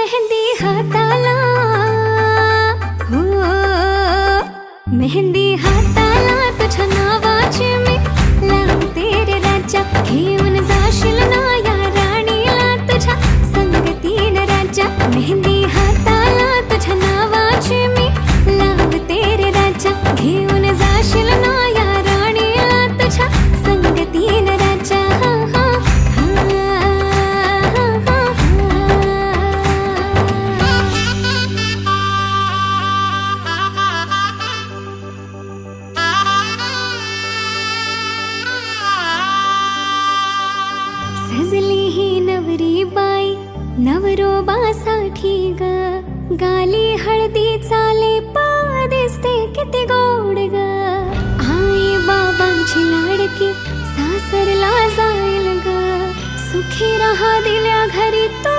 मेहंदी हाताला, हो मेहंदी हाताला तुझ्या नावाची मी लावते रे राजा. घेऊन जाशील ना या राणीला तुझ्या संगतीनं राजा. मेहंदी हाताला तुझ्या नावाची मी लावते रे राजा. घेऊन जाशील ना या राणीला तुझ्या संगतीनं राजा. सजली ही नवरी बाई नवरोबासाठी ग. गाली हळदी चाले पा दिसते किती गोड ग. आई बाबांची लाडकी सासरला जाईल ग. सुखी राहा दिल्या घरी तो